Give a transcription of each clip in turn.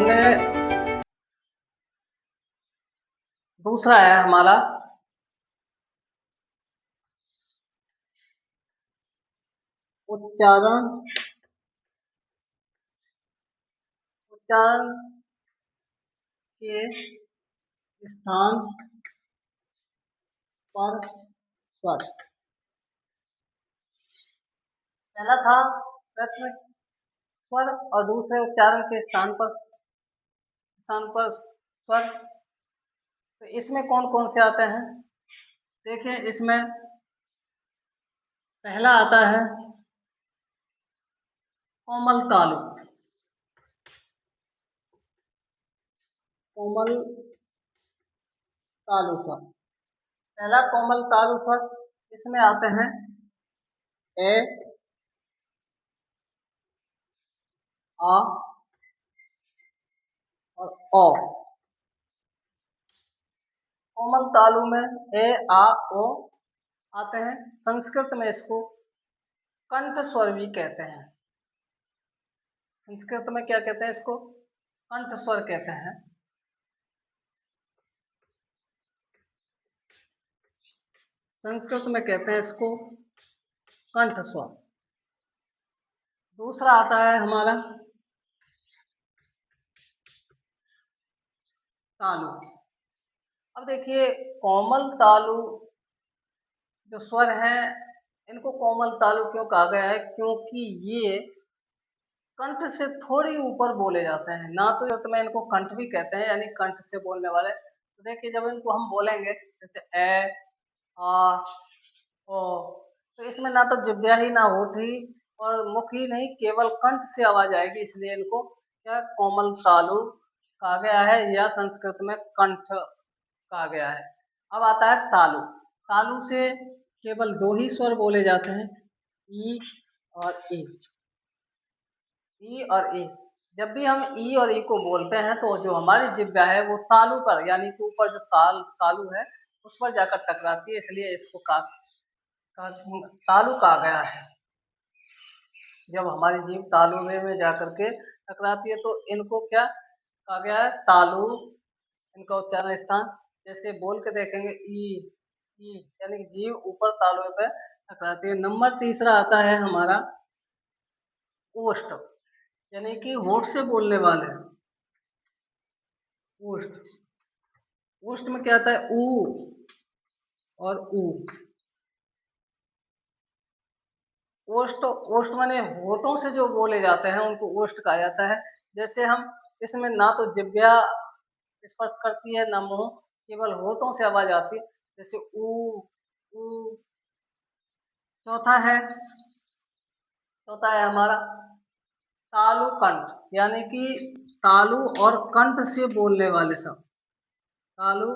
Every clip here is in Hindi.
हमने दूसरा है हमारा उच्चारण के स्थान पर स्वर। पहला था प्रश्न स्वर और दूसरे उच्चारण के स्थान पर स्वर। तो इसमें कौन कौन से आते हैं? देखिए, इसमें पहला आता है कोमल तालु। कोमल तालु स्वर, पहला कोमल तालु स्वर। इसमें आते हैं ए, आ और ओ। कोमल तालु में ए, आ, ओ आते हैं। संस्कृत में इसको कंठ स्वर भी कहते हैं। संस्कृत में क्या कहते हैं? इसको कंठ स्वर कहते हैं। संस्कृत में कहते हैं इसको कंठ स्वर। दूसरा आता है हमारा तालु। अब देखिए, कोमल तालु जो स्वर है, इनको कोमल तालु क्यों कहा गया है? क्योंकि ये कंठ से थोड़ी ऊपर बोले जाते हैं। ना तो में इनको कंठ भी कहते हैं, यानी कंठ से बोलने वाले। तो देखिए, जब इनको हम बोलेंगे जैसे ए, आ, ओ, तो इसमें ना तो जिह्वा ही, ना होठ ही और मुख ही नहीं, केवल कंठ से आवाज आएगी। इसलिए इनको क्या कोमल तालु कहा गया है, या संस्कृत में कंठ कहा गया है। अब आता है तालु। तालु से केवल दो ही स्वर बोले जाते हैं, ई और ए। ई और ए। जब भी हम ई और ई को बोलते हैं तो जो हमारी जिह्वा है वो तालु पर, यानी कि ऊपर जो तालु है उस पर जाकर टकराती है, इसलिए इसको तालु कहा गया है। जब हमारी जीभ तालु में जाकर के टकराती है तो इनको क्या कहा गया है? तालु। इनका उच्चारण स्थान जैसे बोल के देखेंगे ई, यानी कि जीभ ऊपर तालु पे टकराती है। नंबर तीसरा आता है हमारा ओष्ठ, यानी कि होठ से बोलने वाले। ओष्ठ, ओष्ठ में क्या आता है? ऊ और ऊ। ओष्ठ, ओष्ठ माने होठों से जो बोले जाते हैं उनको ओष्ठ कहा जाता है। जैसे हम इसमें ना तो जिह्वा स्पर्श करती है, ना मुंह, केवल होठों से आवाज आती है, जैसे ऊ ऊ। चौथा है हमारा तालु कंठ, यानी कि तालु और कंठ से बोलने वाले शब्द। तालु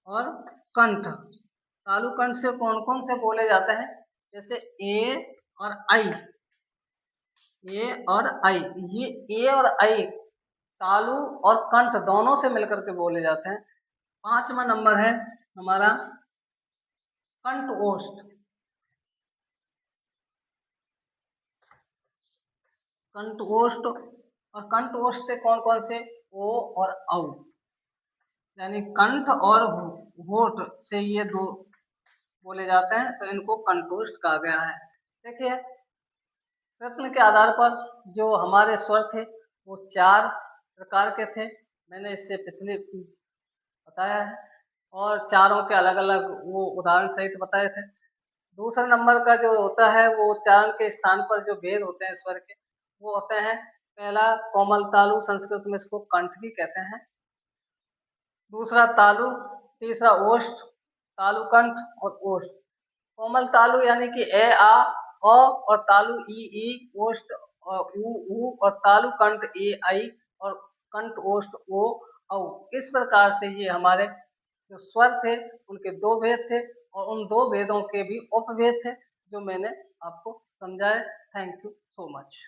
और कंठ। तालु कंठ से कौन कौन से बोले जाते हैं? जैसे ए और आई। ए और आई, ये ए और आई तालु और कंठ दोनों से मिलकर के बोले जाते हैं। पांचवा नंबर है हमारा कंठ ओष्ठ। कंठ ओष्ठ, और कंठ ओष्ठ से कौन कौन से? ओ और औ, यानी कंठ और होठ से ये दो बोले जाते हैं, तो इनको कंठोष्ठ कहा गया है। देखिए, प्रश्न के आधार पर जो हमारे स्वर थे वो 4 प्रकार के थे। मैंने इससे पिछले बताया है, और चारों के अलग अलग वो उदाहरण सहित बताए थे। दूसरे नंबर का जो होता है वो उच्चारण के स्थान पर जो भेद होते हैं स्वर के, वो होते हैं पहला कोमल तालु, संस्कृत में इसको कंठ भी कहते हैं। दूसरा तालु, तीसरा ओष्ठ, तालु कंठ और ओष्ठ। कोमल तालु यानी कि ए, आ, ओ, और तालु ई, ओष्ठ और ऊ और तालु कंठ ए, आई और कंठ ओष्ठ ओ, औ। इस प्रकार से ये हमारे जो स्वर थे उनके दो भेद थे, और उन दो भेदों के भी उपभेद थे जो मैंने आपको समझाए। Thank you so much.